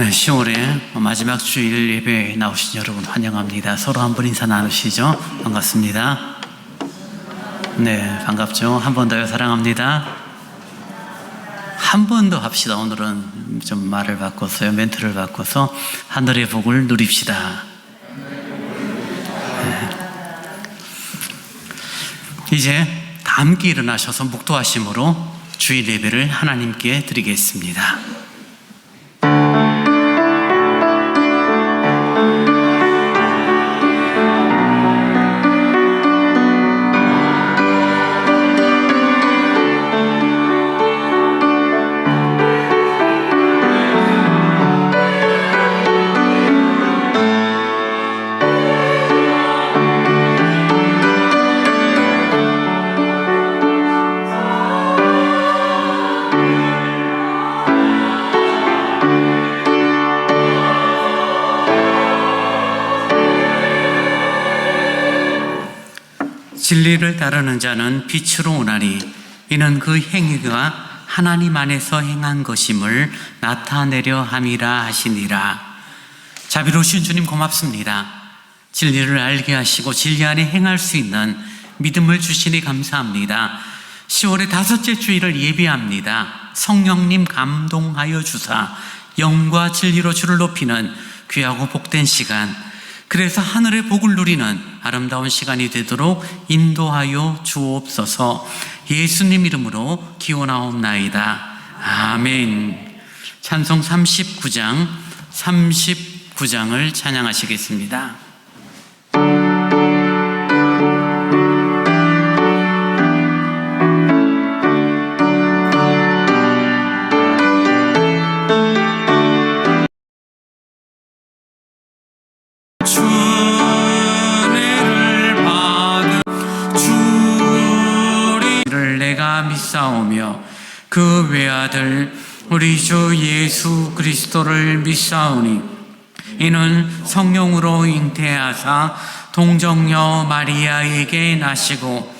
네, 10월의 마지막 주일 예배에 나오신 여러분 환영합니다. 서로 한번 인사 나누시죠. 반갑습니다. 네, 반갑죠. 한 번 더요. 사랑합니다. 한 번 더 합시다. 오늘은 좀 말을 바꿔서요. 멘트를 바꿔서 하늘의 복을 누립시다. 네. 이제 다 함께 일어나셔서 묵도하심으로 주일 예배를 하나님께 드리겠습니다. 진리를 따르는 자는 빛으로 오나니 이는 그 행위가 하나님 안에서 행한 것임을 나타내려 함이라 하시니라. 자비로우신 주님 고맙습니다. 진리를 알게 하시고 진리 안에 행할 수 있는 믿음을 주시니 감사합니다. 10월의 5째 주일을 예비합니다. 성령님 감동하여 주사 영과 진리로 주를 높이는 귀하고 복된 시간, 그래서 하늘의 복을 누리는 아름다운 시간이 되도록 인도하여 주옵소서. 예수님 이름으로 기원하옵나이다. 아멘. 찬송 39장을 찬양하시겠습니다. 믿사오며 그 외아들 우리 주 예수 그리스도를 믿사오니 이는 성령으로 잉태하사 동정녀 마리아에게 나시고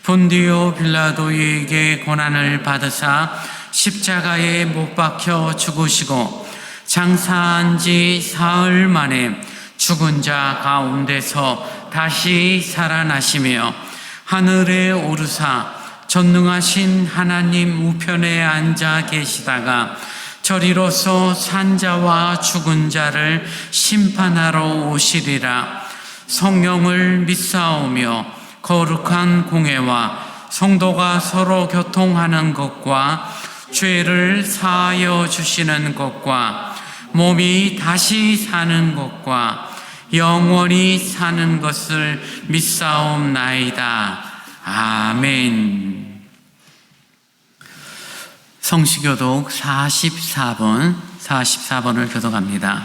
본디오 빌라도에게 고난을 받으사 십자가에 못 박혀 죽으시고 장사한 지 사흘 만에 죽은 자 가운데서 다시 살아나시며 하늘에 오르사 전능하신 하나님 우편에 앉아 계시다가 저리로서 산자와 죽은 자를 심판하러 오시리라. 성령을 믿사오며 거룩한 공회와 성도가 서로 교통하는 것과 죄를 사하여 주시는 것과 몸이 다시 사는 것과 영원히 사는 것을 믿사옵나이다. 아멘. 성시교독 44번을 교독합니다.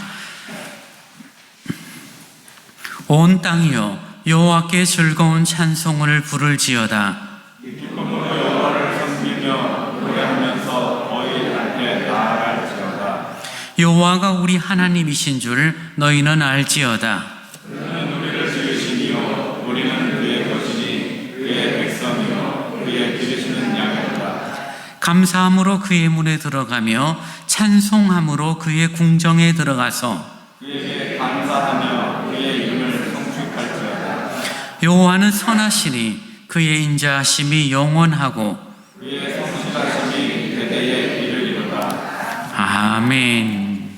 온 땅이여 여호와께 즐거운 찬송을 부를지어다. 기쁨으로 여호와를 섬기며 노래하면서 거의 함께 나아갈지어다. 여호와가 우리 하나님이신 줄 너희는 알지어다. 그는 우리를 지으시니요 우리는 그의 것이니 그의 백성이요 그의 기르시는 양이로다. 감사함으로 그의 문에 들어가며 찬송함으로 그의 궁정에 들어가서 그에게 감사하며 그의 이름을 송축할지어다. 여호와는 선하시니 그의 인자하심이 영원하고 그의 성실하심이 대대에 이르리로다. 아멘.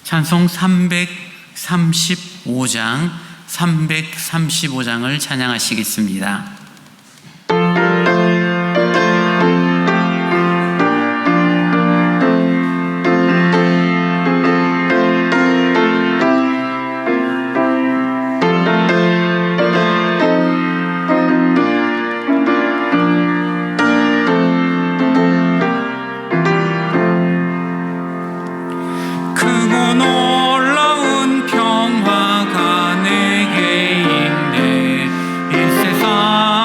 찬송 335장을 찬양하시겠습니다. 평화가 내게 있네 이 세상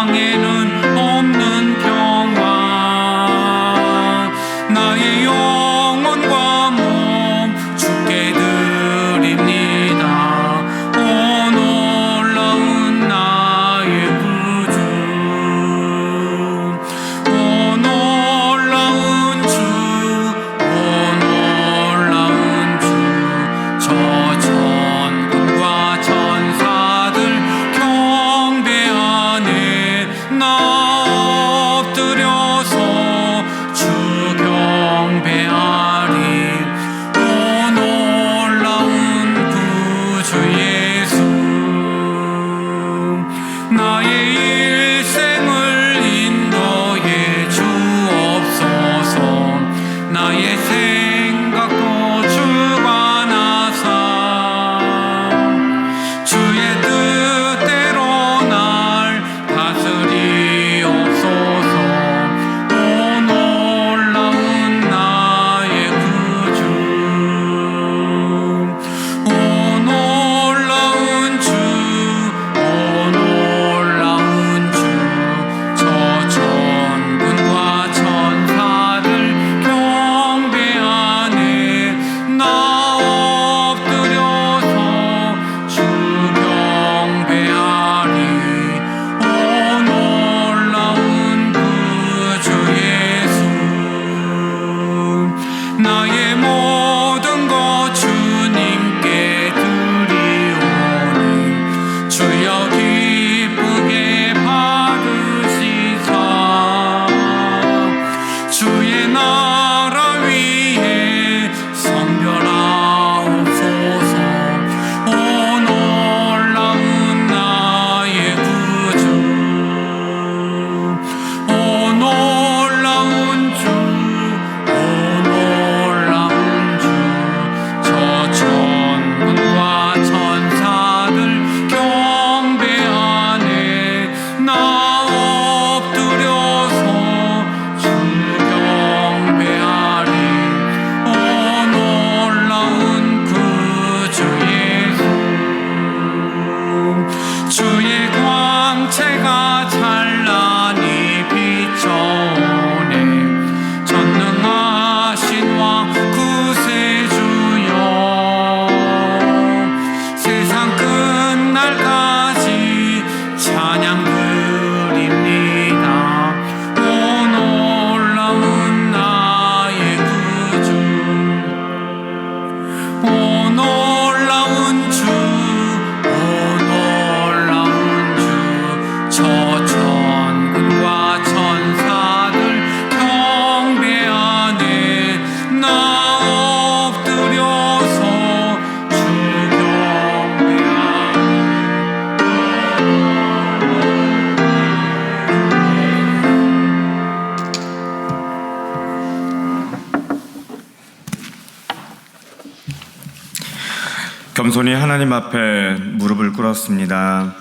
겸손히 하나님 앞에 무릎을 꿇었습니다.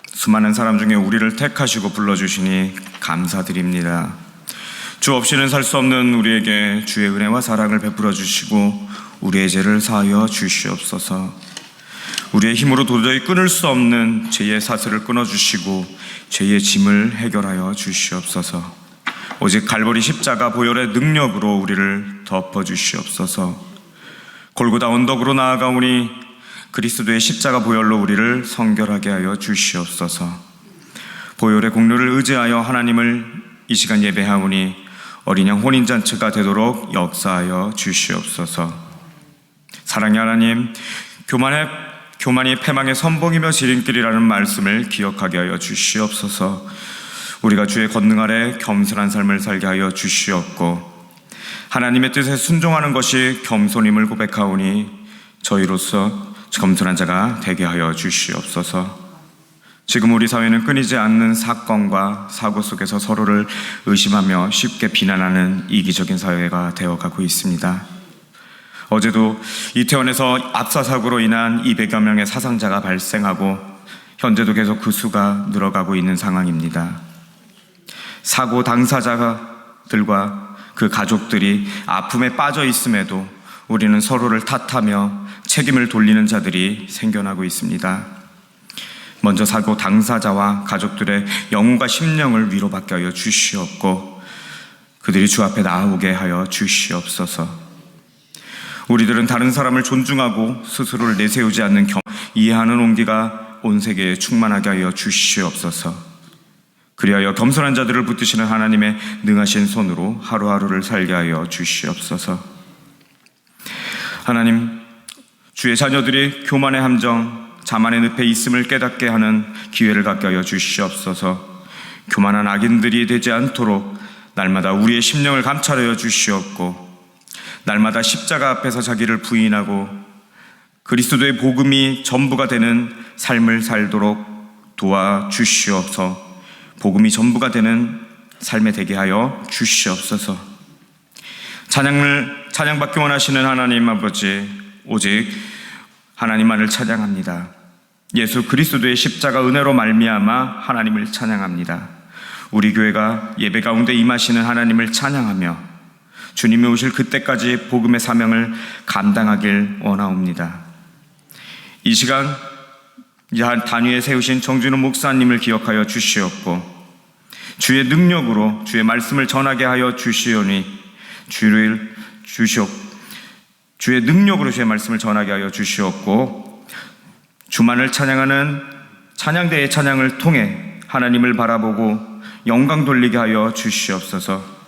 수많은 사람 중에 우리를 택하시고 불러주시니 감사드립니다. 주 없이는 살 수 없는 우리에게 주의 은혜와 사랑을 베풀어 주시고 우리의 죄를 사하여 주시옵소서. 우리의 힘으로 도저히 끊을 수 없는 죄의 사슬을 끊어주시고 죄의 짐을 해결하여 주시옵소서. 오직 갈보리 십자가 보혈의 능력으로 우리를 덮어주시옵소서. 골고다 언덕으로 나아가오니 그리스도의 십자가 보혈로 우리를 성결하게 하여 주시옵소서. 보혈의 공로를 의지하여 하나님을 이 시간 예배하오니 어린 양 혼인잔치가 되도록 역사하여 주시옵소서. 사랑의 하나님, 교만이 패망의 선봉이며 지름길이라는 말씀을 기억하게 하여 주시옵소서. 우리가 주의 권능 아래 겸손한 삶을 살게 하여 주시옵고 하나님의 뜻에 순종하는 것이 겸손임을 고백하오니 저희로서 겸손한 자가 되게 하여 주시옵소서. 지금 우리 사회는 끊이지 않는 사건과 사고 속에서 서로를 의심하며 쉽게 비난하는 이기적인 사회가 되어가고 있습니다. 어제도 이태원에서 압사사고로 인한 200여 명의 사상자가 발생하고 현재도 계속 그 수가 늘어가고 있는 상황입니다. 사고 당사자들과 그 가족들이 아픔에 빠져 있음에도 우리는 서로를 탓하며 책임을 돌리는 자들이 생겨나고 있습니다. 먼저 사고 당사자와 가족들의 영혼과 심령을 위로받게 하여 주시옵고 그들이 주 앞에 나오게 하여 주시옵소서. 우리들은 다른 사람을 존중하고 스스로를 내세우지 않는 이해하는 온기가 온 세계에 충만하게 하여 주시옵소서. 그리하여 겸손한 자들을 붙드시는 하나님의 능하신 손으로 하루하루를 살게 하여 주시옵소서. 하나님, 주의 자녀들이 교만의 함정, 자만의 늪에 있음을 깨닫게 하는 기회를 갖게 하여 주시옵소서. 교만한 악인들이 되지 않도록 날마다 우리의 심령을 감찰하여 주시옵고 날마다 십자가 앞에서 자기를 부인하고 그리스도의 복음이 전부가 되는 삶을 살도록 도와주시옵소서. 복음이 전부가 되는 삶에 되게 하여 주시옵소서. 찬양받기 원하시는 하나님 아버지, 오직 하나님만을 찬양합니다. 예수 그리스도의 십자가 은혜로 말미암아 하나님을 찬양합니다. 우리 교회가 예배 가운데 임하시는 하나님을 찬양하며 주님이 오실 그때까지 복음의 사명을 감당하길 원하옵니다. 이 시간 단위에 세우신 정준호 목사님을 기억하여 주시옵고 주의 능력으로 주의 말씀을 전하게 하여 주시오니 주의 능력으로 주의 말씀을 전하게 하여 주시옵고 주만을 찬양하는 찬양대의 찬양을 통해 하나님을 바라보고 영광 돌리게 하여 주시옵소서.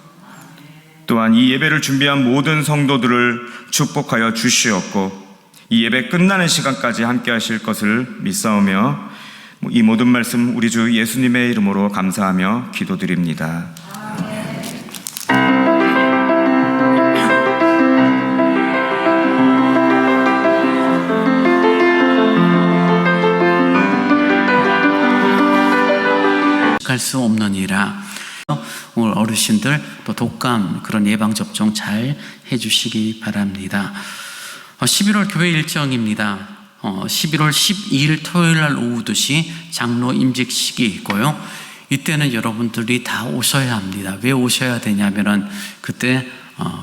또한 이 예배를 준비한 모든 성도들을 축복하여 주시옵고 이 예배 끝나는 시간까지 함께 하실 것을 믿사오며 이 모든 말씀 우리 주 예수님의 이름으로 감사하며 기도드립니다. 갈 수 없느니라. 오늘 어르신들 또 독감 그런 예방접종 잘 해주시기 바랍니다. 11월 교회 일정입니다. 11월 12일 토요일 날 오후 2시 장로 임직식이 있고요. 이때는 여러분들이 다 오셔야 합니다. 왜 오셔야 되냐면은 그때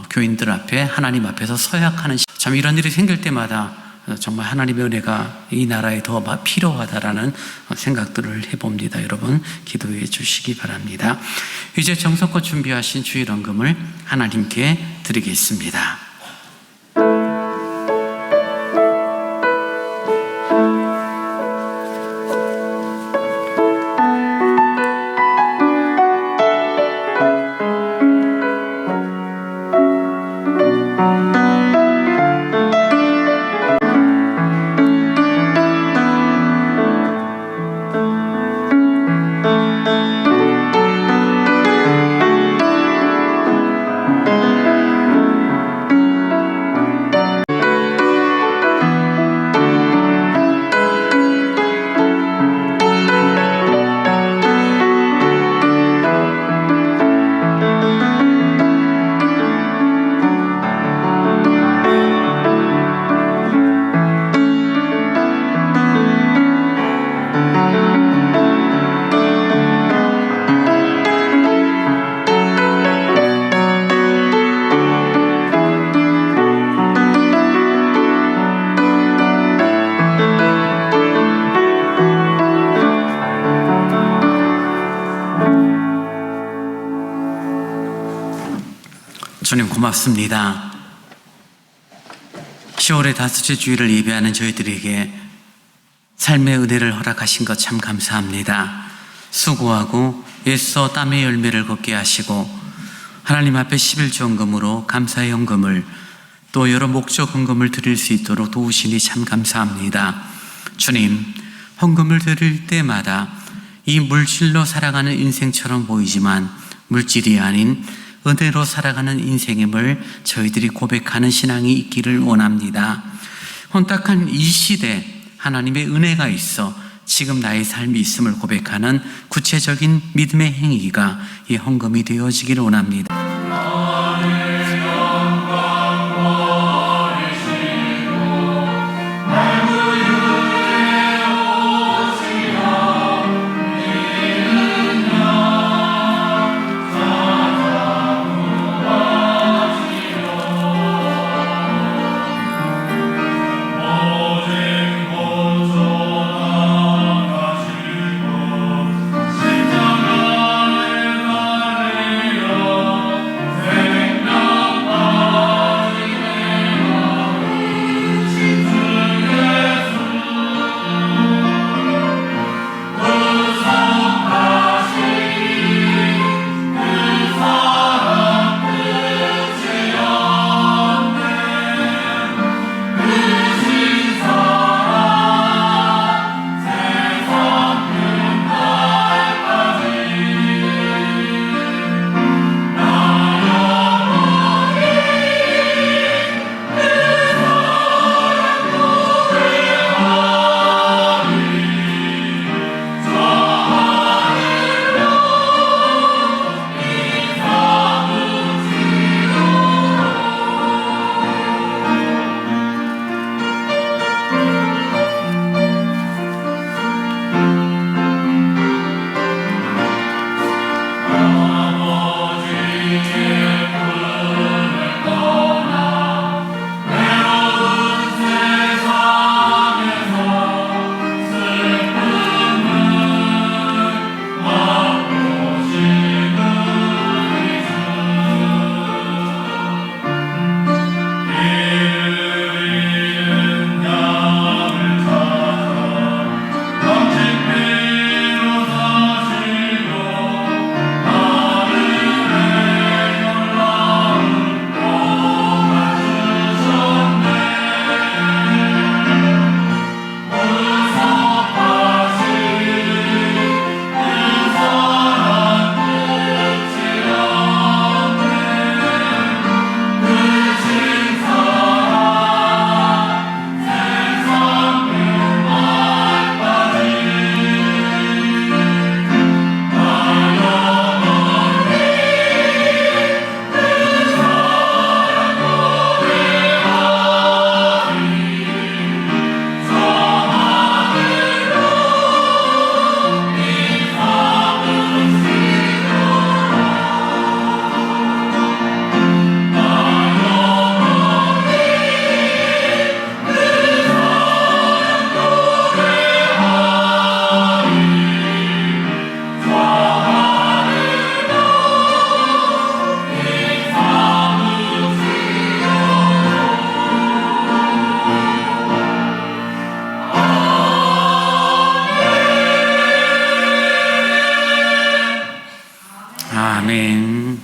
교인들 앞에 하나님 앞에서 서약하는 참 이런 일이 생길 때마다 정말 하나님의 은혜가 이 나라에 더 필요하다라는 생각들을 해봅니다. 여러분 기도해 주시기 바랍니다. 이제 정성껏 준비하신 주일헌금을 하나님께 드리겠습니다. 주님 고맙습니다. 10월의 다섯째 주일을 예배하는 저희들에게 삶의 은혜를 허락하신 것 참 감사합니다. 수고하고 애써 땀의 열매를 걷게 하시고 하나님 앞에 11조헌금으로 감사의 헌금을 또 여러 목적 헌금을 드릴 수 있도록 도우시니 참 감사합니다. 주님, 헌금을 드릴 때마다 이 물질로 살아가는 인생처럼 보이지만 물질이 아닌 은혜로 살아가는 인생임을 저희들이 고백하는 신앙이 있기를 원합니다. 혼탁한 이 시대 하나님의 은혜가 있어 지금 나의 삶이 있음을 고백하는 구체적인 믿음의 행위가 이 헌금이 되어지기를 원합니다. 아멘.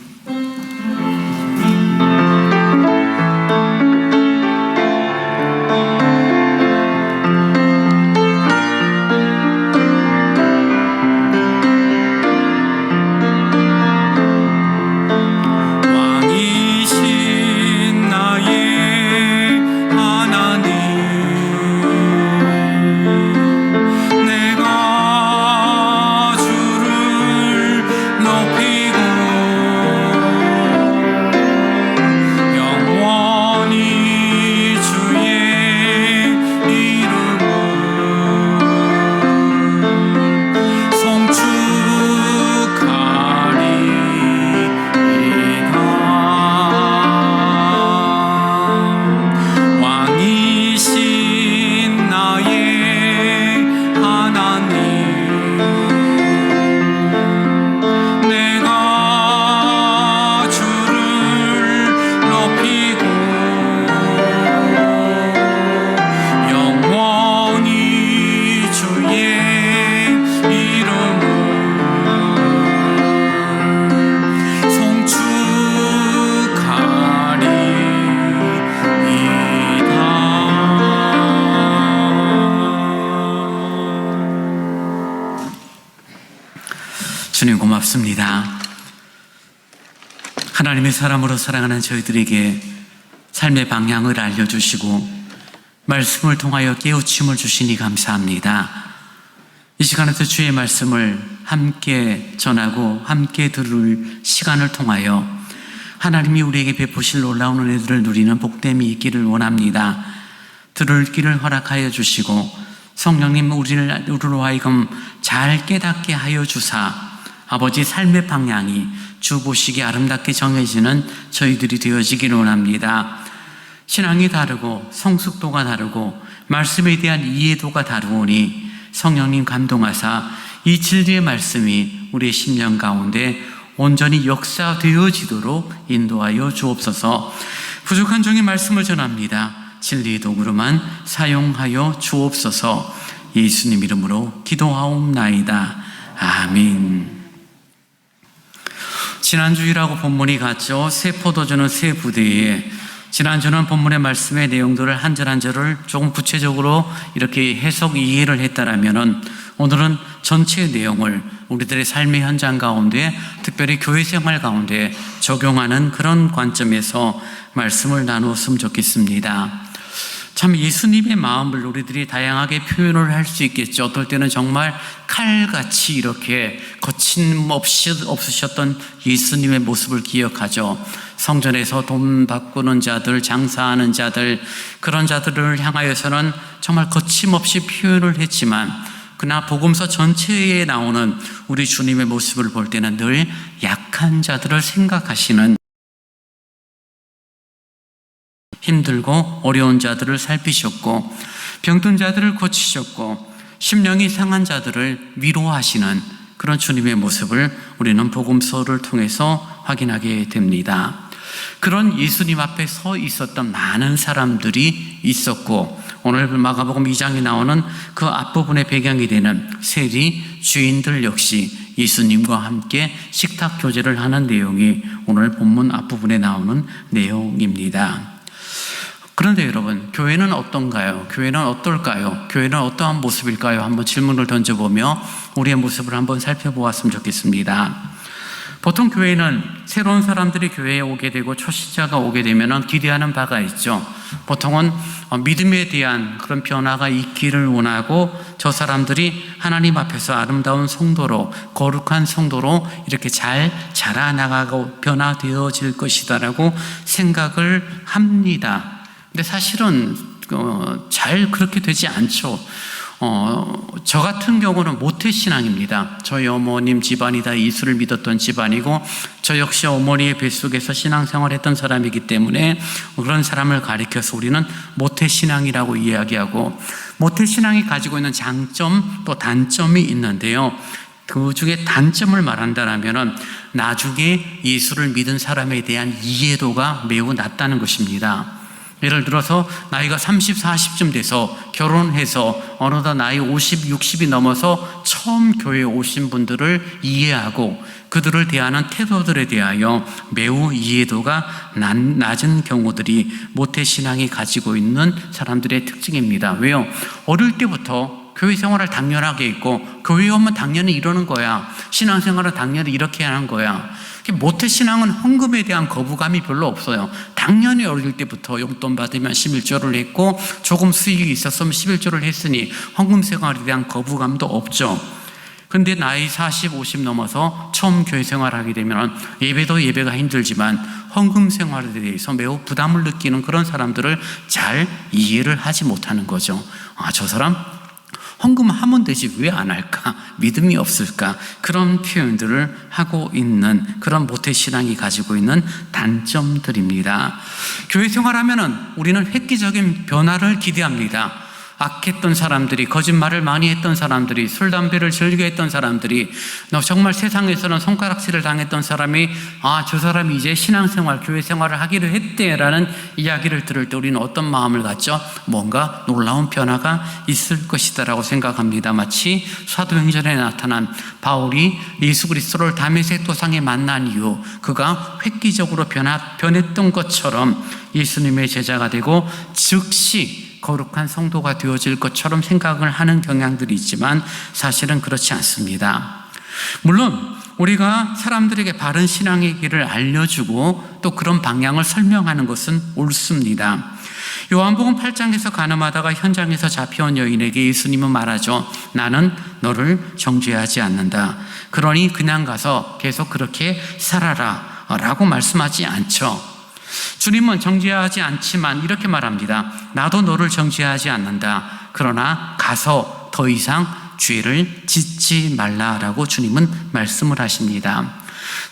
왕이신 나의 하나님, 내가 주를 높이고 주님 고맙습니다. 하나님의 사람으로 살아가는 저희들에게 삶의 방향을 알려주시고 말씀을 통하여 깨우침을 주시니 감사합니다. 이 시간에도 주의 말씀을 함께 전하고 함께 들을 시간을 통하여 하나님이 우리에게 베푸실 놀라운 은혜들을 누리는 복됨이 있기를 원합니다. 들을 길을 허락하여 주시고 성령님 우리로 하여금 잘 깨닫게 하여 주사 아버지 삶의 방향이 주 보시기에 아름답게 정해지는 저희들이 되어지기를 원합니다. 신앙이 다르고 성숙도가 다르고 말씀에 대한 이해도가 다르오니 성령님 감동하사 이 진리의 말씀이 우리의 심령 가운데 온전히 역사되어지도록 인도하여 주옵소서. 부족한 종의 말씀을 전합니다. 진리의 도구로만 사용하여 주옵소서. 예수님 이름으로 기도하옵나이다. 아멘. 지난주일하고 본문이 같죠. 새 포도주는 새 부대에, 지난주는 본문의 말씀의 내용들을 한 절 한 절을 조금 구체적으로 이렇게 해석 이해를 했다라면은 오늘은 전체 내용을 우리들의 삶의 현장 가운데 특별히 교회 생활 가운데 적용하는 그런 관점에서 말씀을 나누었으면 좋겠습니다. 참 예수님의 마음을 우리들이 다양하게 표현을 할 수 있겠죠. 어떨 때는 정말 칼같이 이렇게 거침없이 없으셨던 예수님의 모습을 기억하죠. 성전에서 돈 바꾸는 자들, 장사하는 자들, 그런 자들을 향하여서는 정말 거침없이 표현을 했지만 그러나 복음서 전체에 나오는 우리 주님의 모습을 볼 때는 늘 약한 자들을 생각하시는, 힘들고 어려운 자들을 살피셨고 병든 자들을 고치셨고 심령이 상한 자들을 위로하시는 그런 주님의 모습을 우리는 복음서를 통해서 확인하게 됩니다. 그런 예수님 앞에 서 있었던 많은 사람들이 있었고 오늘 마가복음 2장에 나오는 그 앞부분의 배경이 되는 세리 주인들 역시 예수님과 함께 식탁 교제를 하는 내용이 오늘 본문 앞부분에 나오는 내용입니다. 그런데 여러분, 교회는 어떤가요? 교회는 어떨까요? 교회는 어떠한 모습일까요? 한번 질문을 던져보며 우리의 모습을 한번 살펴보았으면 좋겠습니다. 보통 교회는 새로운 사람들이 교회에 오게 되고 초신자가 오게 되면 기대하는 바가 있죠. 보통은 믿음에 대한 그런 변화가 있기를 원하고 저 사람들이 하나님 앞에서 아름다운 성도로, 거룩한 성도로 이렇게 잘 자라나가고 변화되어질 것이다라고 생각을 합니다. 근데 사실은 잘 그렇게 되지 않죠. 저 같은 경우는 모태신앙입니다. 저희 어머님 집안이 다 예수를 믿었던 집안이고 저 역시 어머니의 뱃속에서 신앙생활했던 사람이기 때문에 그런 사람을 가리켜서 우리는 모태신앙이라고 이야기하고, 모태신앙이 가지고 있는 장점 또 단점이 있는데요. 그 중에 단점을 말한다면 나중에 예수를 믿은 사람에 대한 이해도가 매우 낮다는 것입니다. 예를 들어서 나이가 30, 40쯤 돼서 결혼해서 어느덧 나이 50, 60이 넘어서 처음 교회에 오신 분들을 이해하고 그들을 대하는 태도들에 대하여 매우 이해도가 낮은 경우들이 모태신앙이 가지고 있는 사람들의 특징입니다. 왜요? 어릴 때부터 교회 생활을 당연하게 했고 교회에 오면 당연히 이러는 거야. 신앙생활은 당연히 이렇게 하는 거야. 모태신앙은 헌금에 대한 거부감이 별로 없어요. 당연히 어릴 때부터 용돈 받으면 11조를 했고 조금 수익이 있었으면 11조를 했으니 헌금 생활에 대한 거부감도 없죠. 근데 나이 40, 50 넘어서 처음 교회 생활을 하게 되면 예배가 힘들지만 헌금 생활에 대해서 매우 부담을 느끼는 그런 사람들을 잘 이해를 하지 못하는 거죠. 저 사람 헌금하면 되지 왜 안 할까? 믿음이 없을까? 그런 표현들을 하고 있는 그런 모태신앙이 가지고 있는 단점들입니다. 교회 생활하면은 우리는 획기적인 변화를 기대합니다. 악했던 사람들이, 거짓말을 많이 했던 사람들이, 술, 담배를 즐겨 했던 사람들이, 정말 세상에서는 손가락질을 당했던 사람이 저 사람이 이제 신앙생활, 교회 생활을 하기로 했대라는 이야기를 들을 때 우리는 어떤 마음을 갖죠? 뭔가 놀라운 변화가 있을 것이다라고 생각합니다. 마치 사도행전에 나타난 바울이 예수 그리스도를 다메섹 도상에 만난 이후 그가 획기적으로 변했던 것처럼 예수님의 제자가 되고 즉시 거룩한 성도가 되어질 것처럼 생각을 하는 경향들이 있지만 사실은 그렇지 않습니다. 물론 우리가 사람들에게 바른 신앙의 길을 알려주고 또 그런 방향을 설명하는 것은 옳습니다. 요한복음 8장에서 가늠하다가 현장에서 잡혀온 여인에게 예수님은 말하죠. 나는 너를 정죄하지 않는다. 그러니 그냥 가서 계속 그렇게 살아라 라고 말씀하지 않죠. 주님은 정죄하지 않지만 이렇게 말합니다. 나도 너를 정죄하지 않는다. 그러나 가서 더 이상 죄를 짓지 말라라고 주님은 말씀을 하십니다.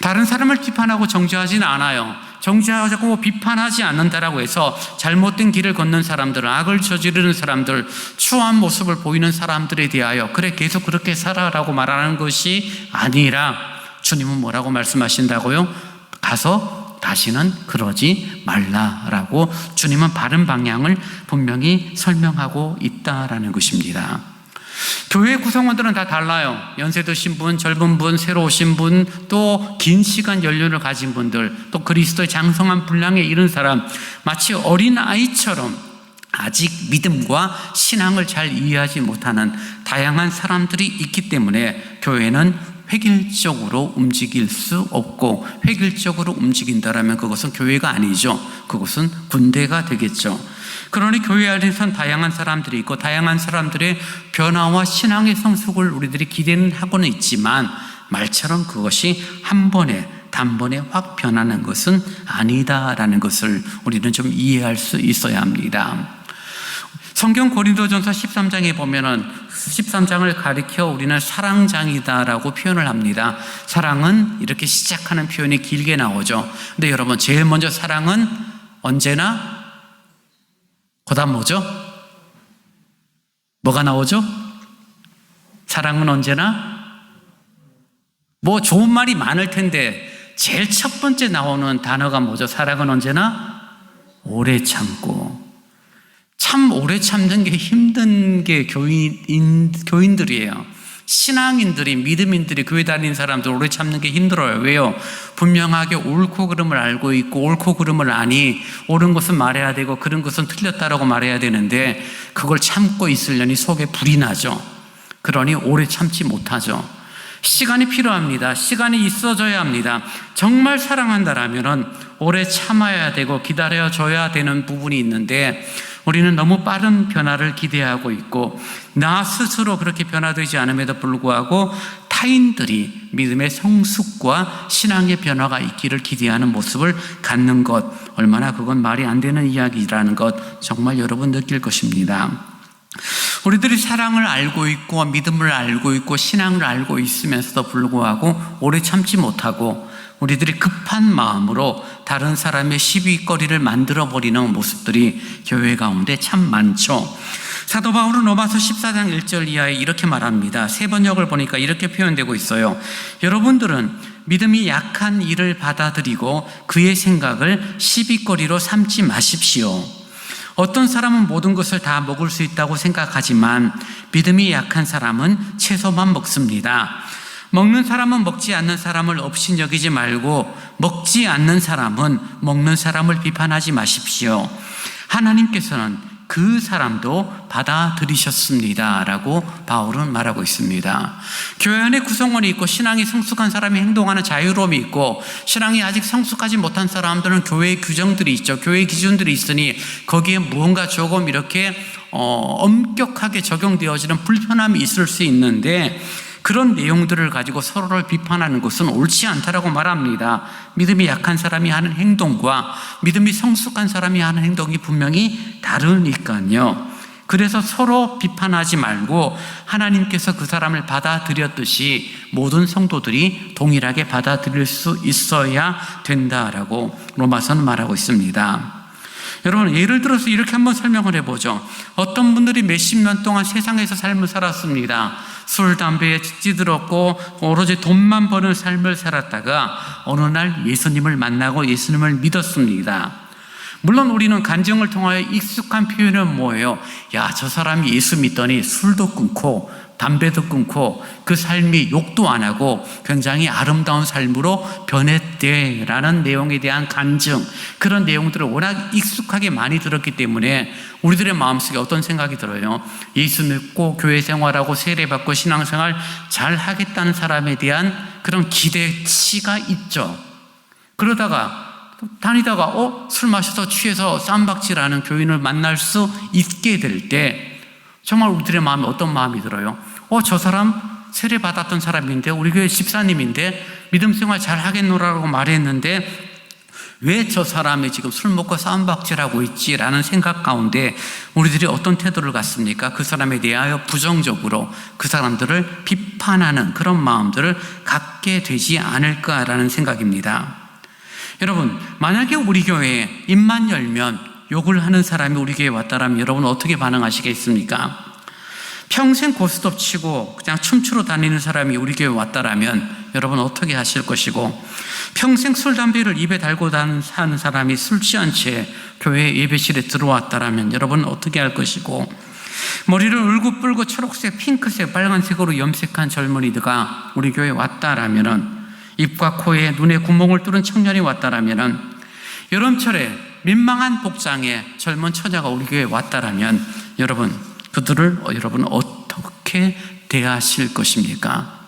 다른 사람을 비판하고 정죄하지는 않아요. 정죄하고 비판하지 않는다라고 해서 잘못된 길을 걷는 사람들, 악을 저지르는 사람들, 추한 모습을 보이는 사람들에 대하여 그래 계속 그렇게 살아라고 말하는 것이 아니라 주님은 뭐라고 말씀하신다고요? 가서 다시는 그러지 말라라고 주님은 바른 방향을 분명히 설명하고 있다라는 것입니다. 교회 구성원들은 다 달라요. 연세 드신 분, 젊은 분, 새로 오신 분, 또 긴 시간 연륜을 가진 분들, 또 그리스도의 장성한 분량에 이른 사람, 마치 어린 아이처럼 아직 믿음과 신앙을 잘 이해하지 못하는 다양한 사람들이 있기 때문에 교회는 획일적으로 움직일 수 없고, 획일적으로 움직인다라면 그것은 교회가 아니죠. 그것은 군대가 되겠죠. 그러니 교회 안에선 다양한 사람들이 있고 다양한 사람들의 변화와 신앙의 성숙을 우리들이 기대는 하고는 있지만 말처럼 그것이 한 번에 단번에 확 변하는 것은 아니다라는 것을 우리는 좀 이해할 수 있어야 합니다. 성경 고린도전서 13장에 보면은 13장을 가리켜 우리는 사랑장이다라고 표현을 합니다. 사랑은 이렇게 시작하는 표현이 길게 나오죠. 근데 여러분, 제일 먼저 사랑은 언제나 그다음 뭐죠? 뭐가 나오죠? 사랑은 언제나 뭐 좋은 말이 많을 텐데 제일 첫 번째 나오는 단어가 뭐죠? 사랑은 언제나 오래 참고. 참 오래 참는 게 힘든 게 교인들이에요. 신앙인들이, 믿음인들이, 교회 다니는 사람들 오래 참는 게 힘들어요. 왜요? 분명하게 옳고 그름을 알고 있고 옳고 그름을 아니 옳은 것은 말해야 되고 그른 것은 틀렸다라고 말해야 되는데 그걸 참고 있으려니 속에 불이 나죠. 그러니 오래 참지 못하죠. 시간이 필요합니다. 시간이 있어줘야 합니다. 정말 사랑한다라면 오래 참아야 되고 기다려줘야 되는 부분이 있는데 우리는 너무 빠른 변화를 기대하고 있고 나 스스로 그렇게 변화되지 않음에도 불구하고 타인들이 믿음의 성숙과 신앙의 변화가 있기를 기대하는 모습을 갖는 것, 얼마나 그건 말이 안 되는 이야기라는 것 정말 여러분 느낄 것입니다. 우리들이 사랑을 알고 있고 믿음을 알고 있고 신앙을 알고 있으면서도 불구하고 오래 참지 못하고 우리들이 급한 마음으로 다른 사람의 시비거리를 만들어버리는 모습들이 교회 가운데 참 많죠. 사도 바울은 로마서 14장 1절 이하에 이렇게 말합니다. 세 번역을 보니까 이렇게 표현되고 있어요. 여러분들은 믿음이 약한 이를 받아들이고 그의 생각을 시비거리로 삼지 마십시오. 어떤 사람은 모든 것을 다 먹을 수 있다고 생각하지만 믿음이 약한 사람은 채소만 먹습니다. 먹는 사람은 먹지 않는 사람을 업신여기지 말고 먹지 않는 사람은 먹는 사람을 비판하지 마십시오. 하나님께서는 그 사람도 받아들이셨습니다 라고 바울은 말하고 있습니다. 교회 안에 구성원이 있고 신앙이 성숙한 사람이 행동하는 자유로움이 있고 신앙이 아직 성숙하지 못한 사람들은 교회의 규정들이 있죠. 교회의 기준들이 있으니 거기에 무언가 조금 이렇게 엄격하게 적용되어지는 불편함이 있을 수 있는데 그런 내용들을 가지고 서로를 비판하는 것은 옳지 않다라고 말합니다. 믿음이 약한 사람이 하는 행동과 믿음이 성숙한 사람이 하는 행동이 분명히 다르니까요. 그래서 서로 비판하지 말고 하나님께서 그 사람을 받아들였듯이 모든 성도들이 동일하게 받아들일 수 있어야 된다라고 로마서는 말하고 있습니다. 여러분, 예를 들어서 이렇게 한번 설명을 해보죠. 어떤 분들이 몇십 년 동안 세상에서 삶을 살았습니다. 술, 담배에 찌들었고 오로지 돈만 버는 삶을 살았다가 어느 날 예수님을 만나고 예수님을 믿었습니다. 물론 우리는 간증을 통하여 익숙한 표현은 뭐예요? 야, 저 사람이 예수 믿더니 술도 끊고 담배도 끊고 그 삶이 욕도 안 하고 굉장히 아름다운 삶으로 변했대라는 내용에 대한 간증, 그런 내용들을 워낙 익숙하게 많이 들었기 때문에 우리들의 마음속에 어떤 생각이 들어요? 예수 믿고 교회 생활하고 세례받고 신앙생활 잘 하겠다는 사람에 대한 그런 기대치가 있죠. 그러다가 다니다가 술 마셔서 취해서 쌈박질하는 교인을 만날 수 있게 될 때 정말 우리들의 마음에 어떤 마음이 들어요? 저 사람 세례 받았던 사람인데, 우리 교회 집사님인데 믿음 생활 잘 하겠노라고 말했는데 왜 저 사람이 지금 술 먹고 쌈박질하고 있지라는 생각 가운데 우리들이 어떤 태도를 갖습니까? 그 사람에 대하여 부정적으로 그 사람들을 비판하는 그런 마음들을 갖게 되지 않을까라는 생각입니다. 여러분, 만약에 우리 교회에 입만 열면 욕을 하는 사람이 우리 교회에 왔다라면 여러분 어떻게 반응하시겠습니까? 평생 고스톱 치고 그냥 춤추러 다니는 사람이 우리 교회에 왔다라면 여러분 어떻게 하실 것이고, 평생 술 담배를 입에 달고 사는 사람이 술 취한 채 교회 예배실에 들어왔다라면 여러분 어떻게 할 것이고, 머리를 울고불고 초록색, 핑크색, 빨간색으로 염색한 젊은이들가 우리 교회에 왔다라면, 입과 코에 눈에 구멍을 뚫은 청년이 왔다라면, 여름철에 민망한 복장의 젊은 처녀가 우리 교회에 왔다라면 여러분 그들을 여러분 어떻게 대하실 것입니까?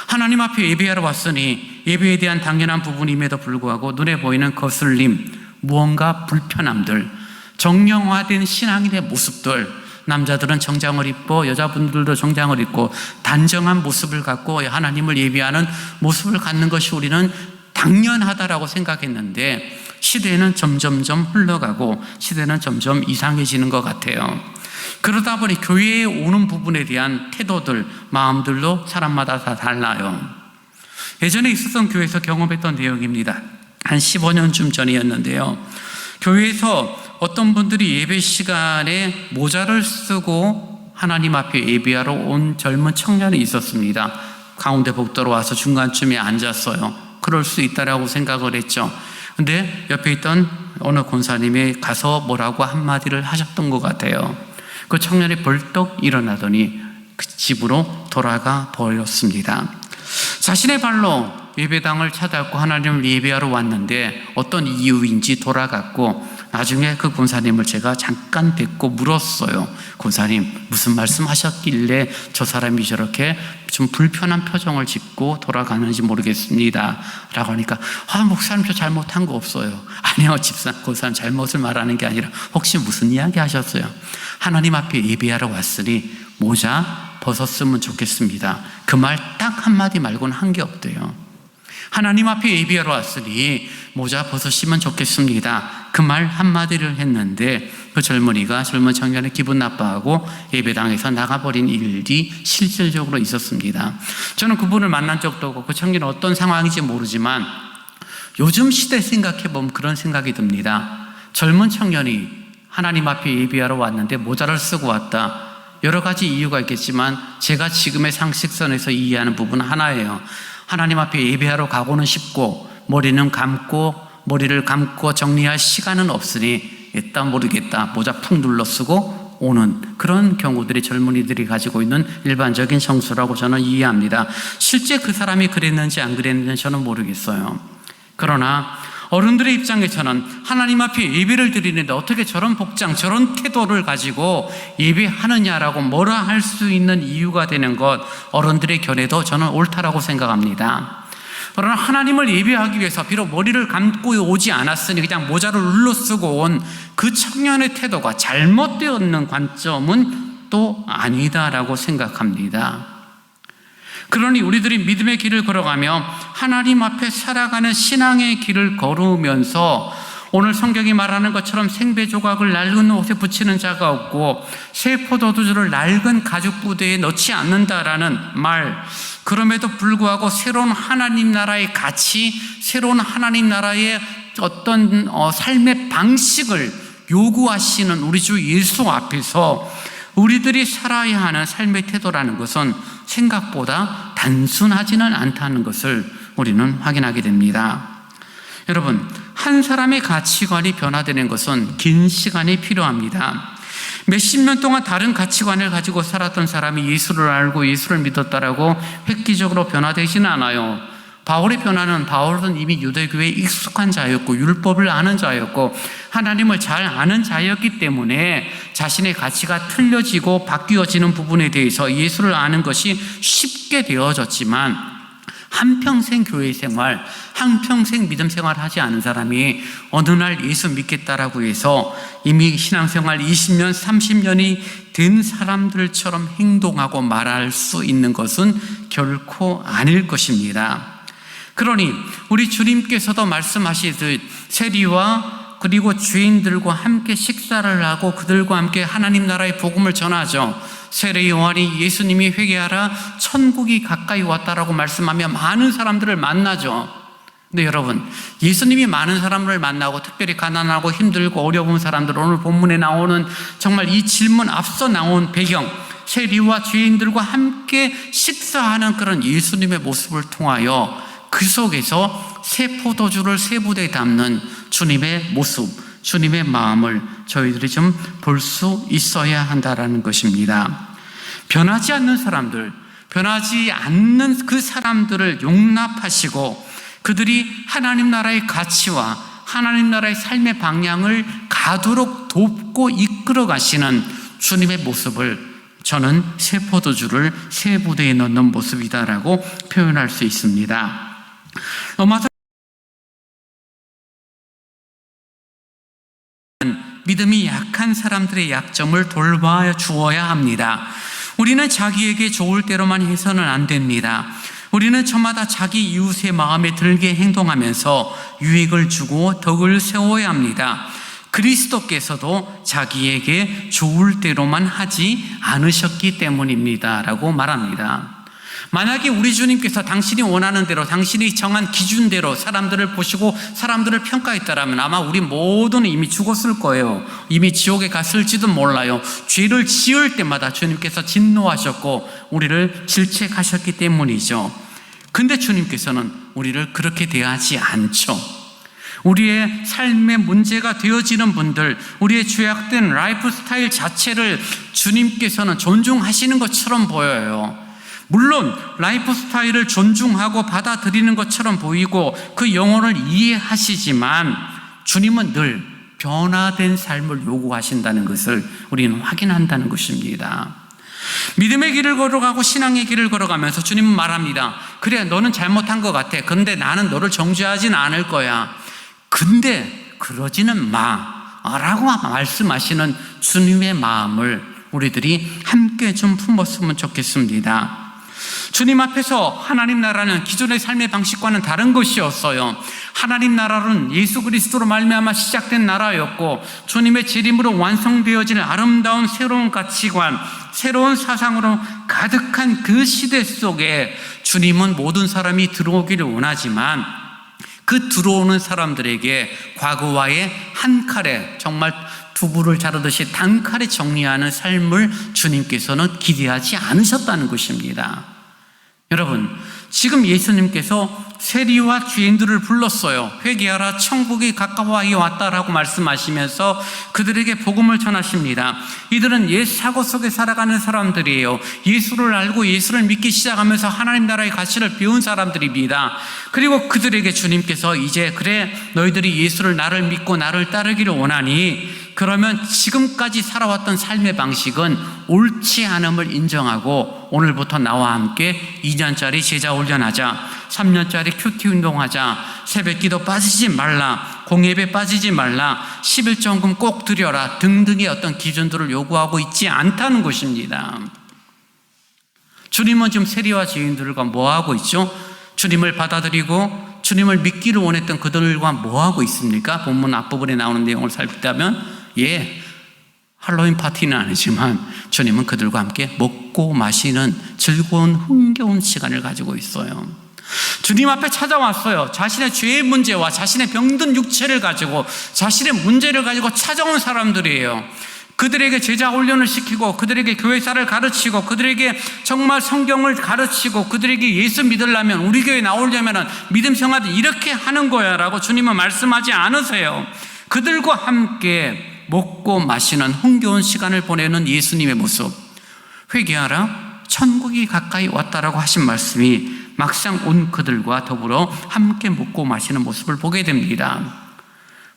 하나님 앞에 예배하러 왔으니 예배에 대한 당연한 부분임에도 불구하고 눈에 보이는 거슬림, 무언가 불편함들, 정령화된 신앙인의 모습들, 남자들은 정장을 입고 여자분들도 정장을 입고 단정한 모습을 갖고 하나님을 예배하는 모습을 갖는 것이 우리는 당연하다라고 생각했는데 시대는 점점점 흘러가고 시대는 점점 이상해지는 것 같아요. 그러다 보니 교회에 오는 부분에 대한 태도들, 마음들도 사람마다 다 달라요. 예전에 있었던 교회에서 경험했던 내용입니다. 한 15년쯤 전이었는데요. 교회에서 어떤 분들이 예배 시간에 모자를 쓰고 하나님 앞에 예배하러 온 젊은 청년이 있었습니다. 가운데 복도로 와서 중간쯤에 앉았어요. 그럴 수 있다라고 생각을 했죠. 근데 옆에 있던 어느 권사님이 가서 뭐라고 한마디를 하셨던 것 같아요. 그 청년이 벌떡 일어나더니 그 집으로 돌아가 버렸습니다. 자신의 발로 예배당을 찾아왔고 하나님을 예배하러 왔는데 어떤 이유인지 돌아갔고, 나중에 그 권사님을 제가 잠깐 뵙고 물었어요. 권사님, 무슨 말씀 하셨길래 저 사람이 저렇게 좀 불편한 표정을 짓고 돌아가는지 모르겠습니다 라고 하니까, 목사님 저 잘못한 거 없어요. 아니요, 권사님 잘못을 말하는 게 아니라 혹시 무슨 이야기 하셨어요? 하나님 앞에 예배하러 왔으니 모자 벗었으면 좋겠습니다. 그 말 딱 한마디 말고는 한 게 없대요. 하나님 앞에 예배하러 왔으니 모자 벗으시면 좋겠습니다. 그 말 한마디를 했는데 그 젊은 청년이 기분 나빠하고 예배당에서 나가버린 일이 실질적으로 있었습니다. 저는 그분을 만난 적도 없고 그 청년이 어떤 상황인지 모르지만 요즘 시대 생각해보면 그런 생각이 듭니다. 젊은 청년이 하나님 앞에 예배하러 왔는데 모자를 쓰고 왔다. 여러 가지 이유가 있겠지만 제가 지금의 상식선에서 이해하는 부분은 하나예요. 하나님 앞에 예배하러 가고는 싶고 머리를 감고 정리할 시간은 없으니 일단 모르겠다, 모자 푹 눌러 쓰고 오는 그런 경우들이 젊은이들이 가지고 있는 일반적인 성수라고 저는 이해합니다. 실제 그 사람이 그랬는지 안 그랬는지 저는 모르겠어요. 그러나 어른들의 입장에서는 하나님 앞에 예배를 드리는데 어떻게 저런 복장, 저런 태도를 가지고 예배하느냐라고 뭐라 할 수 있는 이유가 되는 것, 어른들의 견해도 저는 옳다라고 생각합니다. 그러나 하나님을 예배하기 위해서 비록 머리를 감고 오지 않았으니 그냥 모자를 눌러 쓰고 온 그 청년의 태도가 잘못되었는 관점은 또 아니다라고 생각합니다. 그러니 우리들이 믿음의 길을 걸어가며 하나님 앞에 살아가는 신앙의 길을 걸으면서 오늘 성경이 말하는 것처럼 생배 조각을 낡은 옷에 붙이는 자가 없고 새 포도주를 낡은 가죽 부대에 넣지 않는다라는 말, 그럼에도 불구하고 새로운 하나님 나라의 가치, 새로운 하나님 나라의 어떤 삶의 방식을 요구하시는 우리 주 예수 앞에서 우리들이 살아야 하는 삶의 태도라는 것은 생각보다 단순하지는 않다는 것을 우리는 확인하게 됩니다. 여러분, 한 사람의 가치관이 변화되는 것은 긴 시간이 필요합니다. 몇십 년 동안 다른 가치관을 가지고 살았던 사람이 예수를 알고 예수를 믿었다라고 획기적으로 변화되지는 않아요. 바울의 변화는, 바울은 이미 유대교에 익숙한 자였고 율법을 아는 자였고 하나님을 잘 아는 자였기 때문에 자신의 가치가 틀려지고 바뀌어지는 부분에 대해서 예수를 아는 것이 쉽게 되어졌지만, 한평생 교회 생활, 한평생 믿음 생활 하지 않은 사람이 어느 날 예수 믿겠다라고 해서 이미 신앙생활 20년, 30년이 된 사람들처럼 행동하고 말할 수 있는 것은 결코 아닐 것입니다. 그러니 우리 주님께서도 말씀하시듯 세리와 그리고 죄인들과 함께 식사를 하고 그들과 함께 하나님 나라의 복음을 전하죠. 세례 요한이 예수님이 회개하라 천국이 가까이 왔다라고 말씀하며 많은 사람들을 만나죠. 근데 여러분, 예수님이 많은 사람을 만나고 특별히 가난하고 힘들고 어려운 사람들, 오늘 본문에 나오는 정말 이 질문 앞서 나온 배경, 세리와 죄인들과 함께 식사하는 그런 예수님의 모습을 통하여 그 속에서 새 포도주를 새 부대에 담는 주님의 모습, 주님의 마음을 저희들이 좀 볼 수 있어야 한다라는 것입니다. 변하지 않는 사람들, 변하지 않는 그 사람들을 용납하시고 그들이 하나님 나라의 가치와 하나님 나라의 삶의 방향을 가도록 돕고 이끌어 가시는 주님의 모습을 저는 새 포도주를 새 부대에 넣는 모습이다라고 표현할 수 있습니다. 로마서 믿음이 약한 사람들의 약점을 돌봐 주어야 합니다. 우리는 자기에게 좋을 대로만 해서는 안 됩니다. 우리는 저마다 자기 이웃의 마음에 들게 행동하면서 유익을 주고 덕을 세워야 합니다. 그리스도께서도 자기에게 좋을 대로만 하지 않으셨기 때문입니다 라고 말합니다. 만약에 우리 주님께서 당신이 원하는 대로, 당신이 정한 기준대로 사람들을 보시고 사람들을 평가했다라면 아마 우리 모두는 이미 죽었을 거예요. 이미 지옥에 갔을지도 몰라요. 죄를 지을 때마다 주님께서 진노하셨고 우리를 질책하셨기 때문이죠. 근데 주님께서는 우리를 그렇게 대하지 않죠. 우리의 삶의 문제가 되어지는 분들, 우리의 죄악된 라이프 스타일 자체를 주님께서는 존중하시는 것처럼 보여요. 물론 라이프 스타일을 존중하고 받아들이는 것처럼 보이고 그 영혼을 이해하시지만 주님은 늘 변화된 삶을 요구하신다는 것을 우리는 확인한다는 것입니다. 믿음의 길을 걸어가고 신앙의 길을 걸어가면서 주님은 말합니다. 그래, 너는 잘못한 것 같아. 근데 나는 너를 정죄하진 않을 거야. 근데 그러지는 마 라고 말씀하시는 주님의 마음을 우리들이 함께 좀 품었으면 좋겠습니다. 주님 앞에서 하나님 나라는 기존의 삶의 방식과는 다른 것이었어요. 하나님 나라는 예수 그리스도로 말미암아 시작된 나라였고 주님의 재림으로 완성되어질 아름다운 새로운 가치관, 새로운 사상으로 가득한 그 시대 속에 주님은 모든 사람이 들어오기를 원하지만 그 들어오는 사람들에게 과거와의 한 칼에, 정말 두부를 자르듯이 단칼에 정리하는 삶을 주님께서는 기대하지 않으셨다는 것입니다. 여러분, 지금 예수님께서 세리와 죄인들을 불렀어요. 회개하라, 천국이 가까이 왔다라고 말씀하시면서 그들에게 복음을 전하십니다. 이들은 옛 사고 속에 살아가는 사람들이에요. 예수를 알고 예수를 믿기 시작하면서 하나님 나라의 가치를 배운 사람들입니다. 그리고 그들에게 주님께서 이제 그래, 너희들이 예수를, 나를 믿고 나를 따르기를 원하니 그러면 지금까지 살아왔던 삶의 방식은 옳지 않음을 인정하고 오늘부터 나와 함께 2년짜리 제자 훈련하자, 3년짜리 큐티 운동하자, 새벽기도 빠지지 말라, 공예배 빠지지 말라, 11조금 꼭 드려라 등등의 어떤 기준들을 요구하고 있지 않다는 것입니다. 주님은 지금 세리와 죄인들과 뭐하고 있죠? 주님을 받아들이고 주님을 믿기를 원했던 그들과 뭐하고 있습니까? 본문 앞부분에 나오는 내용을 살피다면 할로윈 파티는 아니지만 주님은 그들과 함께 먹고 마시는 즐거운 흥겨운 시간을 가지고 있어요. 주님 앞에 찾아왔어요. 자신의 죄의 문제와 자신의 병든 육체를 가지고 자신의 문제를 가지고 찾아온 사람들이에요. 그들에게 제자 훈련을 시키고 그들에게 교회사를 가르치고 그들에게 정말 성경을 가르치고 그들에게 예수 믿으려면, 우리 교회 나오려면 믿음 생활을 이렇게 하는 거야 라고 주님은 말씀하지 않으세요. 그들과 함께 먹고 마시는 흥겨운 시간을 보내는 예수님의 모습, 회개하라 천국이 가까이 왔다라고 하신 말씀이 막상 온 그들과 더불어 함께 먹고 마시는 모습을 보게 됩니다.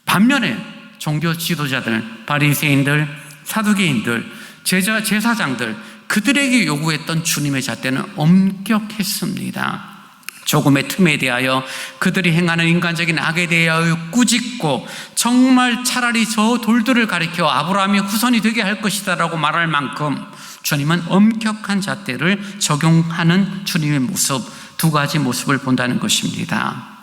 반면에 종교 지도자들, 바리새인들, 사두개인들, 제사장들, 그들에게 요구했던 주님의 잣대는 엄격했습니다. 조금의 틈에 대하여 그들이 행하는 인간적인 악에 대하여 꾸짖고 정말 차라리 저 돌들을 가리켜 아브라함의 후손이 되게 할 것이다라고 말할 만큼 주님은 엄격한 잣대를 적용하는 주님의 모습, 두 가지 모습을 본다는 것입니다.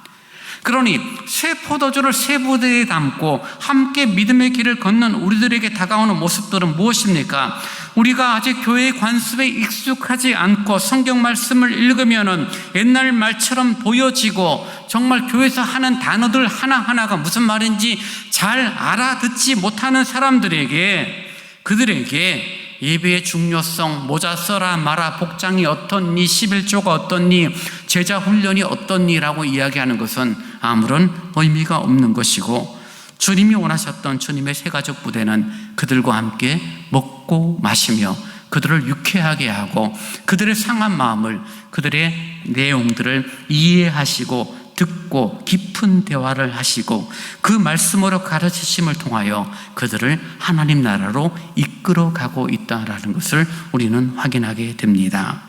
그러니 새 포도주를 새 부대에 담고 함께 믿음의 길을 걷는 우리들에게 다가오는 모습들은 무엇입니까? 우리가 아직 교회의 관습에 익숙하지 않고 성경 말씀을 읽으면은 옛날 말처럼 보여지고 정말 교회에서 하는 단어들 하나하나가 무슨 말인지 잘 알아듣지 못하는 사람들에게, 그들에게 예배의 중요성, 모자 써라 마라, 복장이 어떻니, 11조가 어떻니, 제자 훈련이 어떻니라고 이야기하는 것은 아무런 의미가 없는 것이고, 주님이 원하셨던 주님의 새가족 부대는 그들과 함께 먹고 마시며 그들을 유쾌하게 하고 그들의 상한 마음을, 그들의 내용들을 이해하시고 듣고 깊은 대화를 하시고 그 말씀으로 가르치심을 통하여 그들을 하나님 나라로 이끌어가고 있다는 것을 우리는 확인하게 됩니다.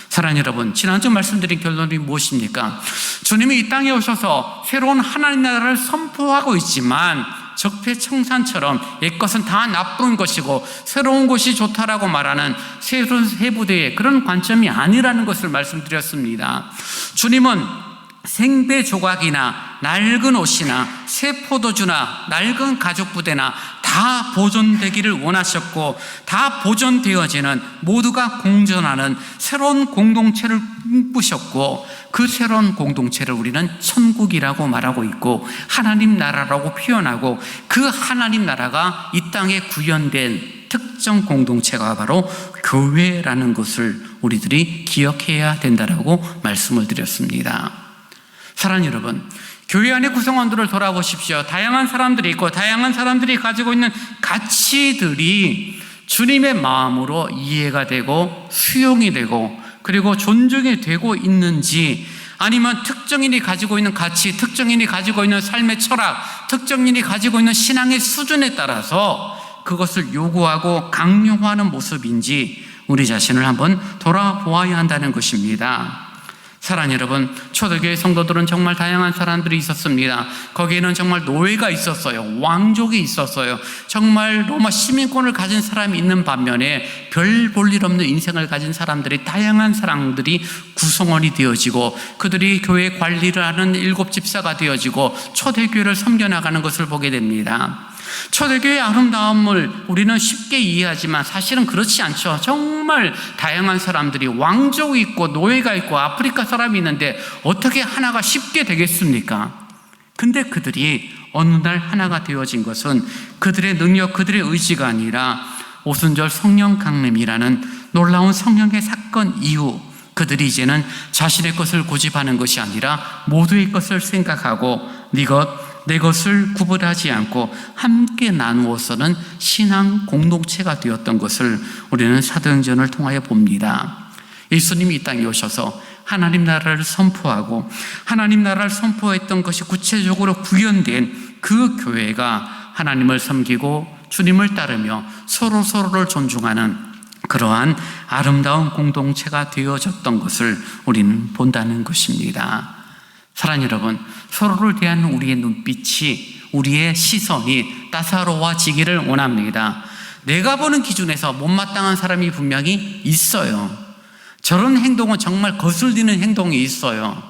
사랑하는 여러분, 지난주 말씀드린 결론이 무엇입니까? 주님이 이 땅에 오셔서 새로운 하나님 나라를 선포하고 있지만 적폐청산처럼 옛것은 다 나쁜 것이고 새로운 것이 좋다라고 말하는 새로운 세부대의 그런 관점이 아니라는 것을 말씀드렸습니다. 주님은 생배 조각이나 낡은 옷이나 새 포도주나 낡은 가족 부대나 다 보존되기를 원하셨고, 다 보존되어지는 모두가 공존하는 새로운 공동체를 꿈꾸셨고, 그 새로운 공동체를 우리는 천국이라고 말하고 있고 하나님 나라라고 표현하고, 그 하나님 나라가 이 땅에 구현된 특정 공동체가 바로 교회라는 것을 우리들이 기억해야 된다라고 말씀을 드렸습니다. 사랑하는 여러분, 교회 안의 구성원들을 돌아보십시오. 다양한 사람들이 있고 다양한 사람들이 가지고 있는 가치들이 주님의 마음으로 이해가 되고 수용이 되고 그리고 존중이 되고 있는지, 아니면 특정인이 가지고 있는 가치, 특정인이 가지고 있는 삶의 철학, 특정인이 가지고 있는 신앙의 수준에 따라서 그것을 요구하고 강요하는 모습인지 우리 자신을 한번 돌아보아야 한다는 것입니다. 사랑하는 여러분, 초대교회 성도들은 정말 다양한 사람들이 있었습니다. 거기에는 정말 노예가 있었어요. 왕족이 있었어요. 정말 로마 시민권을 가진 사람이 있는 반면에 별 볼 일 없는 인생을 가진 사람들이, 다양한 사람들이 구성원이 되어지고 그들이 교회 관리를 하는 일곱 집사가 되어지고 초대교회를 섬겨나가는 것을 보게 됩니다. 초대교회의 아름다움을 우리는 쉽게 이해하지만 사실은 그렇지 않죠. 정말 다양한 사람들이, 왕족이 있고 노예가 있고 아프리카 사람이 있는데 어떻게 하나가 쉽게 되겠습니까? 근데 그들이 어느 날 하나가 되어진 것은 그들의 능력, 그들의 의지가 아니라 오순절 성령 강림이라는 놀라운 성령의 사건 이후 그들이 이제는 자신의 것을 고집하는 것이 아니라 모두의 것을 생각하고 내 것을 구분하지 않고 함께 나누어서는 신앙 공동체가 되었던 것을 우리는 사도행전을 통하여 봅니다. 예수님이 이 땅에 오셔서 하나님 나라를 선포하고 하나님 나라를 선포했던 것이 구체적으로 구현된 그 교회가 하나님을 섬기고 주님을 따르며 서로를 존중하는 그러한 아름다운 공동체가 되어졌던 것을 우리는 본다는 것입니다. 사랑하는 여러분, 서로를 대하는 우리의 눈빛이, 우리의 시선이 따사로워지기를 원합니다. 내가 보는 기준에서 못마땅한 사람이 분명히 있어요. 저런 행동은 정말 거슬리는 행동이 있어요.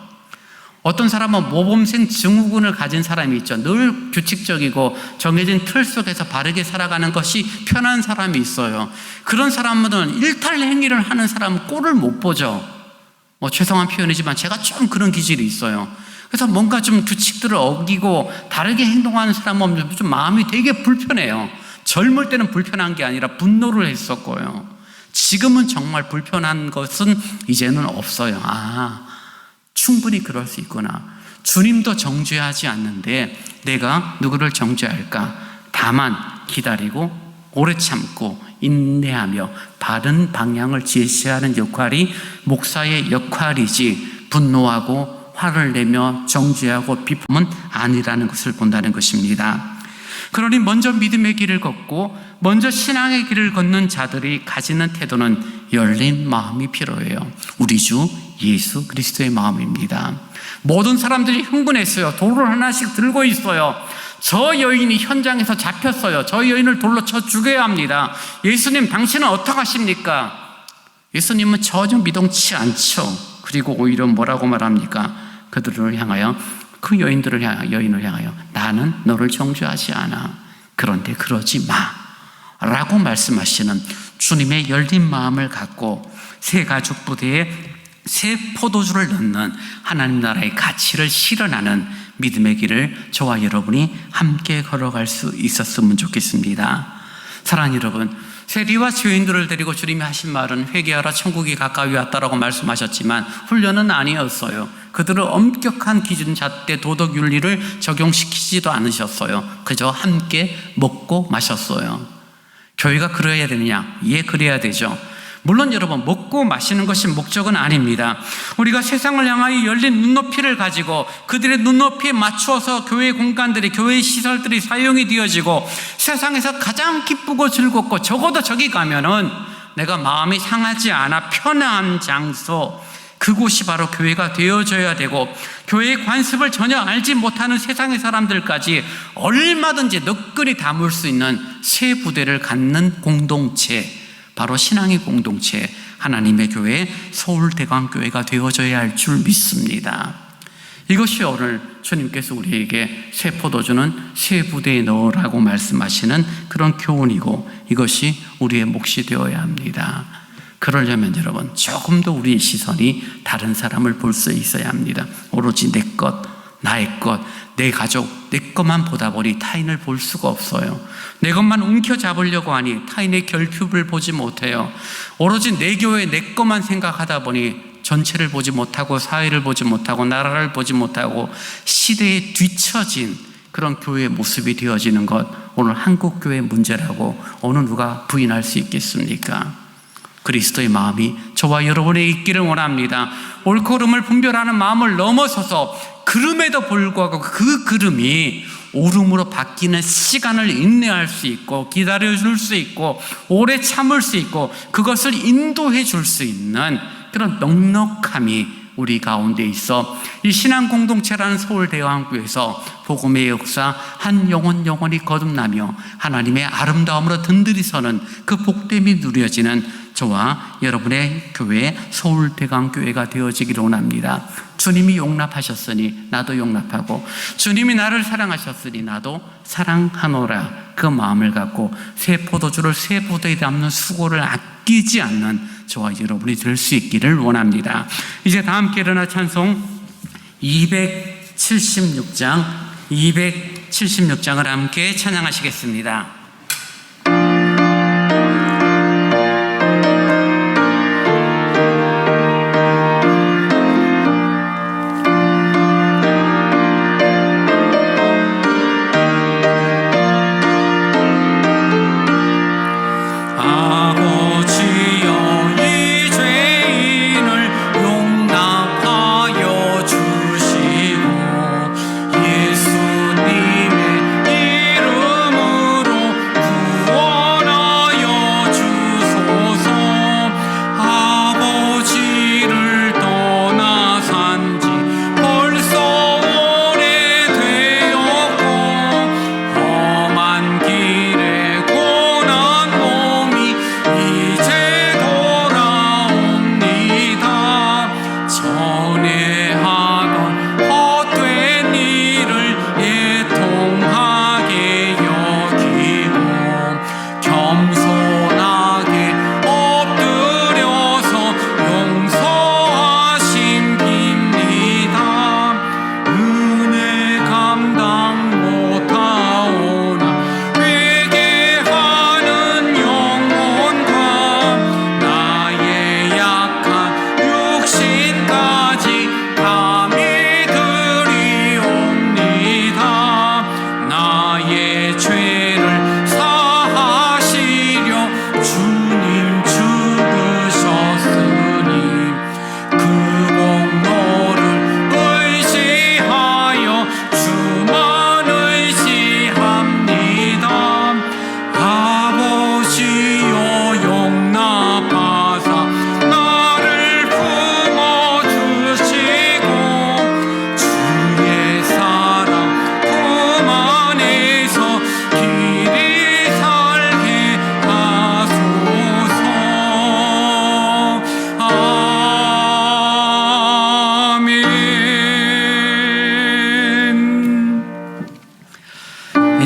어떤 사람은 모범생 증후군을 가진 사람이 있죠. 늘 규칙적이고 정해진 틀 속에서 바르게 살아가는 것이 편한 사람이 있어요. 그런 사람은 일탈 행위를 하는 사람은 꼴을 못 보죠. 죄송한 표현이지만 제가 좀 그런 기질이 있어요. 그래서 뭔가 좀 규칙들을 어기고 다르게 행동하는 사람은 좀 마음이 되게 불편해요. 젊을 때는 불편한 게 아니라 분노를 했었고요. 지금은 정말 불편한 것은 이제는 없어요. 충분히 그럴 수 있구나. 주님도 정죄하지 않는데 내가 누구를 정죄할까? 다만 기다리고 오래 참고 인내하며 바른 방향을 제시하는 역할이 목사의 역할이지, 분노하고 화를 내며 정죄하고 비판은 아니라는 것을 본다는 것입니다. 그러니 먼저 믿음의 길을 걷고 먼저 신앙의 길을 걷는 자들이 가지는 태도는 열린 마음이 필요해요. 우리 주 예수 그리스도의 마음입니다. 모든 사람들이 흥분했어요. 돌을 하나씩 들고 있어요. 저 여인이 현장에서 잡혔어요. 저 여인을 돌로 쳐 죽여야 합니다. 예수님, 당신은 어떡하십니까? 예수님은 전혀 미동치 않죠. 그리고 오히려 뭐라고 말합니까? 그들을 향하여, 그 여인을 향하여 나는 너를 정죄하지 않아. 그런데 그러지 마 라고 말씀하시는 주님의 열린 마음을 갖고 새 가죽 부대에 새 포도주를 넣는 하나님 나라의 가치를 실현하는 믿음의 길을 저와 여러분이 함께 걸어갈 수 있었으면 좋겠습니다. 사랑하는 여러분, 세리와 죄인들을 데리고 주님이 하신 말은 회개하라 천국이 가까이 왔다라고 말씀하셨지만 훈련은 아니었어요. 그들은 엄격한 기준 잣대 도덕 윤리를 적용시키지도 않으셨어요. 그저 함께 먹고 마셨어요. 교회가 그래야 되느냐? 예, 그래야 되죠. 물론 여러분, 먹고 마시는 것이 목적은 아닙니다. 우리가 세상을 향하여 열린 눈높이를 가지고 그들의 눈높이에 맞추어서 교회 공간들이, 교회 시설들이 사용이 되어지고 세상에서 가장 기쁘고 즐겁고 적어도 저기 가면은 내가 마음이 상하지 않아 편한 장소, 그곳이 바로 교회가 되어져야 되고, 교회의 관습을 전혀 알지 못하는 세상의 사람들까지 얼마든지 너끈히 담을 수 있는 새 부대를 갖는 공동체, 바로 신앙의 공동체, 하나님의 교회, 서울대광교회가 되어져야 할 줄 믿습니다. 이것이 오늘 주님께서 우리에게 새 포도주는 새 부대에 넣으라고 말씀하시는 그런 교훈이고, 이것이 우리의 몫이 되어야 합니다. 그러려면 여러분, 조금 더 우리의 시선이 다른 사람을 볼 수 있어야 합니다. 오로지 내 것, 나의 것, 내 가족, 내 것만 보다 보니 타인을 볼 수가 없어요. 내 것만 움켜잡으려고 하니 타인의 결핍을 보지 못해요. 오로지 내 교회, 내 것만 생각하다 보니 전체를 보지 못하고 사회를 보지 못하고 나라를 보지 못하고 시대에 뒤처진 그런 교회의 모습이 되어지는 것, 오늘 한국교회의 문제라고 어느 누가 부인할 수 있겠습니까? 그리스도의 마음이 저와 여러분에 있기를 원합니다. 옳고 그름을 분별하는 마음을 넘어서서 그름에도 불구하고 그 그름이 옳음으로 바뀌는 시간을 인내할 수 있고 기다려줄 수 있고 오래 참을 수 있고 그것을 인도해 줄 수 있는 그런 넉넉함이 우리 가운데 있어 이 신앙공동체라는 서울대왕교회에서 복음의 역사 한 영혼 영혼이 거듭나며 하나님의 아름다움으로 든든히 서는 그 복됨이 누려지는 저와 여러분의 교회 서울대강교회가 되어지기를 원합니다. 주님이 용납하셨으니 나도 용납하고, 주님이 나를 사랑하셨으니 나도 사랑하노라, 그 마음을 갖고 새 포도주를 새 부대에 담는 수고를 아끼지 않는 저와 여러분이 될 수 있기를 원합니다. 이제 다 함께 일어나 찬송 276장을 함께 찬양하시겠습니다. 예수님의 이름으로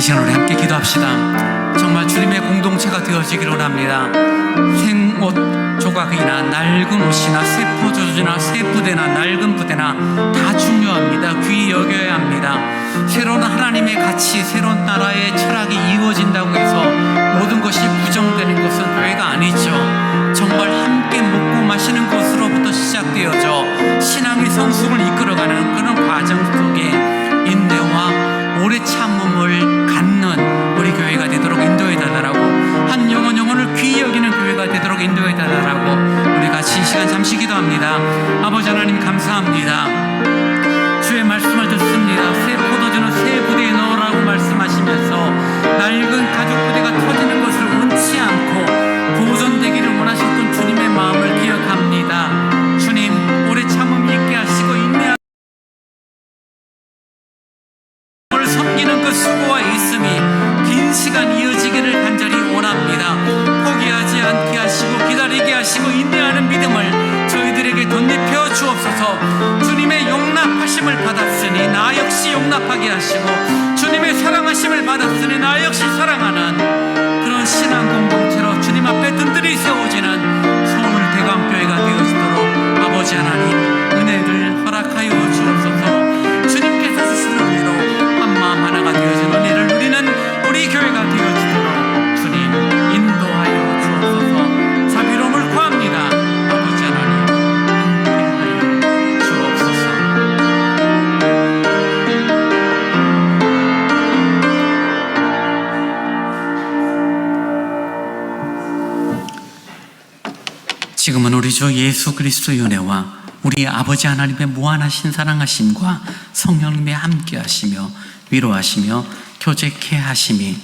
시간 우리 함께 기도합시다. 정말 주님의 공동체가 되어지기를 원합니다. 생옷 조각이나 낡은 옷이나 새 포도주나 새 부대나 낡은 부대나 다 중요합니다. 귀히 여겨야 합니다. 새로운 하나님의 가치, 새로운 나라의 철학이 이루어진다고 해서 모든 것이 부정되는 것은 교회가 아니죠. 정말 함께 먹고 마시는 것으로부터 시작되어져 신앙의 성숙을 이끌어가는 그런 과정 속에 인내와 오래 참음을 갖는 우리 교회가 되도록 인도해 달라고, 한 영혼을 귀히 여기는 교회가 되도록 인도해 달라고 우리 같이 이 시간 잠시 기도합니다. 아버지 하나님 감사합니다. 주의 말씀을 듣습니다. 새 포도주는 새 부대에 넣으라고 말씀하시면서 낡은 가죽 부대가 터지는 것을 원치 않고 보존되기를 원하셨던 주님의 마음을 기억합니다. 주님, 오래 참음 있게 하시고 인내하게 섬기는 그 수고와 있음이 긴 시간 이어지기를 간절히 원합니다. 포기하지 않게 하시고 기다리게 하시고 인내하는 믿음을 저희들에게 덧입혀 주옵소서. 주님의 용납하심을 받았으니 나 역시 용납하게 하시고, 주님의 사랑하심을 받았으니 나 역시 사랑하는 그런 신앙 공동체로 주님 앞에 든든히 세워지는 서울 대광교회가 되어지도록 아버지 하나님 은혜를 허락하여 주옵소서. 주님께서 주시는 은혜로 한마음 하나가 되어진 은혜를 누리는 우리 교회가 되어지도록 주님 인도하여 주옵소서. 자비로움을 구합니다. 아버지 하나님 인도하여 주옵소서. 지금은 우리 주 예수 그리스도의 은혜와 우리 아버지 하나님의 무한하신 사랑하심과 성령님의 함께하시며 위로하시며 교제케 하심이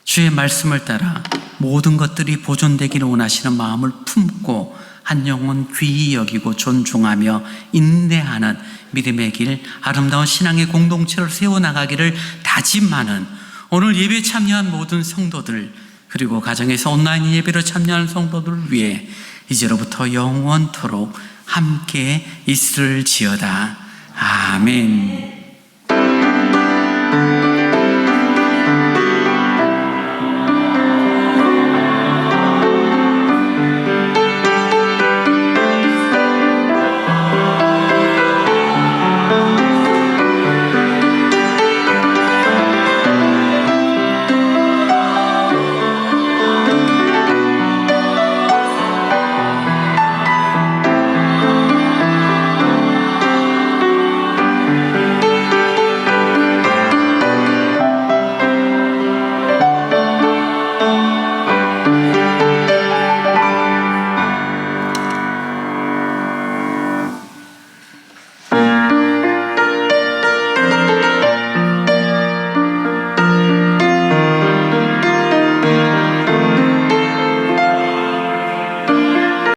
주의 말씀을 따라 모든 것들이 보존되기를 원하시는 마음을 품고 한 영혼 귀히 여기고 존중하며 인내하는 믿음의 길, 아름다운 신앙의 공동체를 세워나가기를 다짐하는 오늘 예배 참여한 모든 성도들, 그리고 가정에서 온라인 예배로 참여하는 성도들을 위해 이제로부터 영원토록 함께 있을지어다. 아멘.